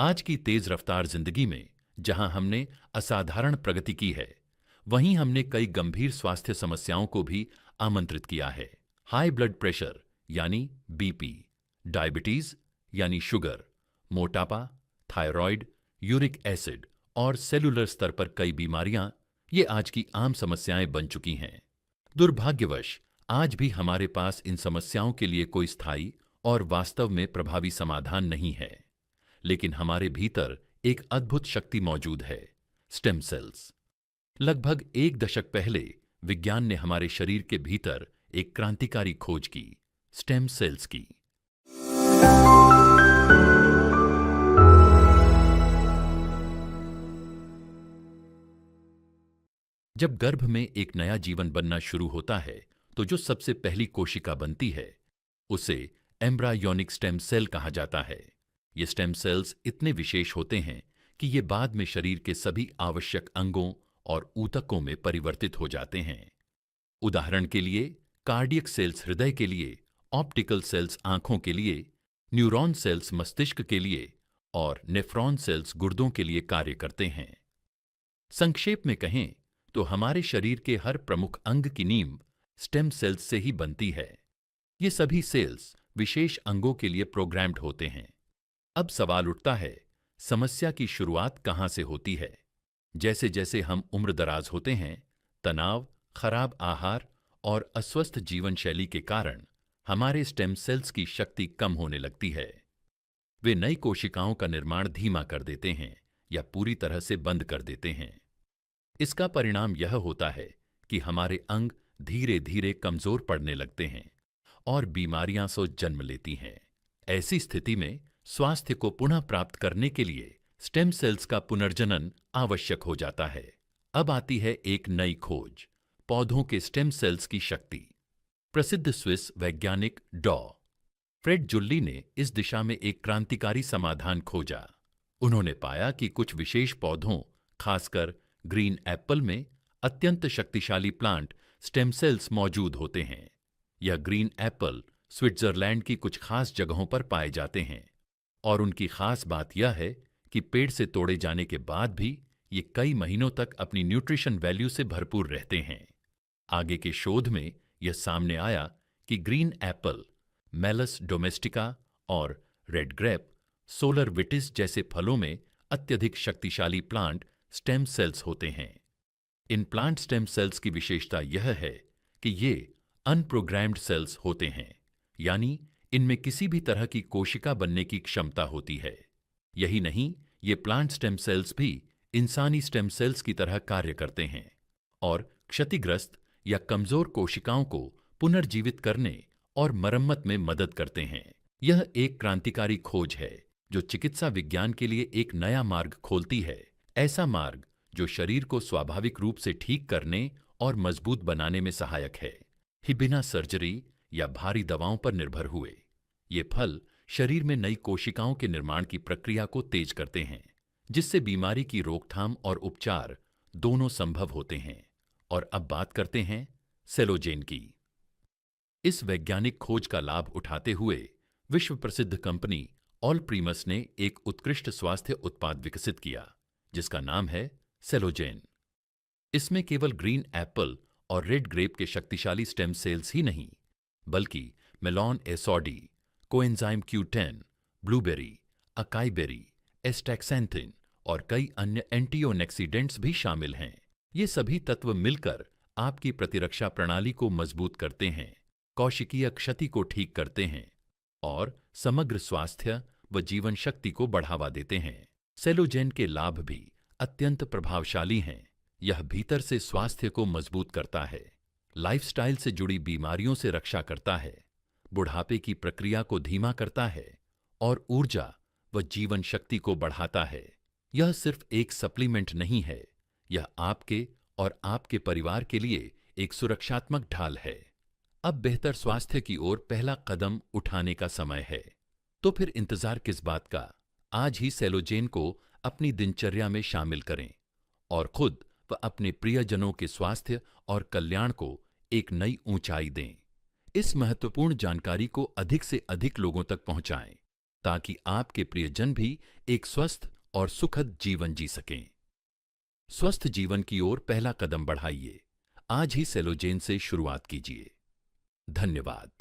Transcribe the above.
आज की तेज रफ्तार जिंदगी में जहां हमने असाधारण प्रगति की है, वहीं हमने कई गंभीर स्वास्थ्य समस्याओं को भी आमंत्रित किया है। हाई ब्लड प्रेशर यानी बीपी, डायबिटीज यानी शुगर, मोटापा, थायराइड, यूरिक एसिड और सेलुलर स्तर पर कई बीमारियां ये आज की आम समस्याएं बन चुकी हैं। दुर्भाग्यवश आज भी हमारे पास इन समस्याओं के लिए कोई स्थायी और वास्तव में प्रभावी समाधान नहीं है। लेकिन हमारे भीतर एक अद्भुत शक्ति मौजूद है, स्टेम सेल्स। लगभग एक दशक पहले विज्ञान ने हमारे शरीर के भीतर एक क्रांतिकारी खोज की, स्टेम सेल्स की। जब गर्भ में एक नया जीवन बनना शुरू होता है, तो जो सबसे पहली कोशिका बनती है, उसे एम्ब्रायोनिक स्टेम सेल कहा जाता है। ये स्टेम सेल्स इतने विशेष होते हैं कि ये बाद में शरीर के सभी आवश्यक अंगों और ऊतकों में परिवर्तित हो जाते हैं। उदाहरण के लिए, कार्डियक सेल्स हृदय के लिए, ऑप्टिकल सेल्स आंखों के लिए, न्यूरॉन सेल्स मस्तिष्क के लिए और नेफ्रॉन सेल्स गुर्दों के लिए कार्य करते हैं। संक्षेप में कहें तो हमारे शरीर के हर प्रमुख अंग की नींव स्टेम सेल्स से ही बनती है। ये सभी सेल्स विशेष अंगों के लिए प्रोग्राम्ड होते हैं। अब सवाल उठता है, समस्या की शुरुआत कहां से होती है? जैसे जैसे हम उम्र दराज होते हैं, तनाव, खराब आहार और अस्वस्थ जीवन शैली के कारण हमारे स्टेम सेल्स की शक्ति कम होने लगती है। वे नई कोशिकाओं का निर्माण धीमा कर देते हैं या पूरी तरह से बंद कर देते हैं। इसका परिणाम यह होता है कि हमारे अंग धीरे धीरे कमजोर पड़ने लगते हैं और बीमारियां सो जन्म लेती हैं। ऐसी स्थिति में स्वास्थ्य को पुनः प्राप्त करने के लिए स्टेम सेल्स का पुनर्जनन आवश्यक हो जाता है। अब आती है एक नई खोज, पौधों के स्टेम सेल्स की शक्ति। प्रसिद्ध स्विस वैज्ञानिक डॉ. फ्रेड जुल्ली ने इस दिशा में एक क्रांतिकारी समाधान खोजा। उन्होंने पाया कि कुछ विशेष पौधों, खासकर ग्रीन एप्पल में अत्यंत शक्तिशाली प्लांट स्टेम सेल्स मौजूद होते हैं। यह ग्रीन एप्पल स्विट्जरलैंड की कुछ खास जगहों पर पाए जाते हैं और उनकी खास बात यह है कि पेड़ से तोड़े जाने के बाद भी ये कई महीनों तक अपनी न्यूट्रिशन वैल्यू से भरपूर रहते हैं। आगे के शोध में यह सामने आया कि ग्रीन एप्पल, मेलस डोमेस्टिका और रेड ग्रेप, सोलर विटिस जैसे फलों में अत्यधिक शक्तिशाली प्लांट स्टेम सेल्स होते हैं। इन प्लांट स्टेम सेल्स की विशेषता यह है कि ये अनप्रोग्राम्ड सेल्स होते हैं, यानी इनमें किसी भी तरह की कोशिका बनने की क्षमता होती है। यही नहीं, ये प्लांट स्टेम सेल्स भी इंसानी स्टेम सेल्स की तरह कार्य करते हैं और क्षतिग्रस्त या कमजोर कोशिकाओं को पुनर्जीवित करने और मरम्मत में मदद करते हैं। यह एक क्रांतिकारी खोज है जो चिकित्सा विज्ञान के लिए एक नया मार्ग खोलती है, ऐसा मार्ग जो शरीर को स्वाभाविक रूप से ठीक करने और मजबूत बनाने में सहायक है, ही बिना सर्जरी या भारी दवाओं पर निर्भर हुए। ये फल शरीर में नई कोशिकाओं के निर्माण की प्रक्रिया को तेज करते हैं, जिससे बीमारी की रोकथाम और उपचार दोनों संभव होते हैं। और अब बात करते हैं सेलोजेन की। इस वैज्ञानिक खोज का लाभ उठाते हुए विश्व प्रसिद्ध कंपनी ऑलप्रीमस ने एक उत्कृष्ट स्वास्थ्य उत्पाद विकसित किया, जिसका नाम है सेलोजेन। इसमें केवल ग्रीन एप्पल और रेड ग्रेप के शक्तिशाली स्टेम सेल्स ही नहीं, बल्कि melon SOD, coenzyme Q10, blueberry, acai berry, astaxanthin और कई अन्य एंटीओक्सीडेंट्स भी शामिल हैं। ये सभी तत्व मिलकर आपकी प्रतिरक्षा प्रणाली को मजबूत करते हैं, कोशिकीय क्षति को ठीक करते हैं और समग्र स्वास्थ्य व जीवन शक्ति को बढ़ावा देते हैं। सेलोजेन के लाभ भी अत्यंत प्रभावशाली हैं। यह भीतर से स्वास्थ्य को मजबूत करता है, लाइफस्टाइल से जुड़ी बीमारियों से रक्षा करता है, बुढ़ापे की प्रक्रिया को धीमा करता है और ऊर्जा व जीवन शक्ति को बढ़ाता है। यह सिर्फ एक सप्लीमेंट नहीं है, यह आपके और आपके परिवार के लिए एक सुरक्षात्मक ढाल है। अब बेहतर स्वास्थ्य की ओर पहला कदम उठाने का समय है। तो फिर इंतजार किस बात का? आज ही सेलोजेन को अपनी दिनचर्या में शामिल करें और खुद व अपने प्रियजनों के स्वास्थ्य और कल्याण को एक नई ऊंचाई दें। इस महत्वपूर्ण जानकारी को अधिक से अधिक लोगों तक पहुंचाएं ताकि आपके प्रियजन भी एक स्वस्थ और सुखद जीवन जी सकें। स्वस्थ जीवन की ओर पहला कदम बढ़ाइए। आज ही सेलोजेन से शुरुआत कीजिए। धन्यवाद।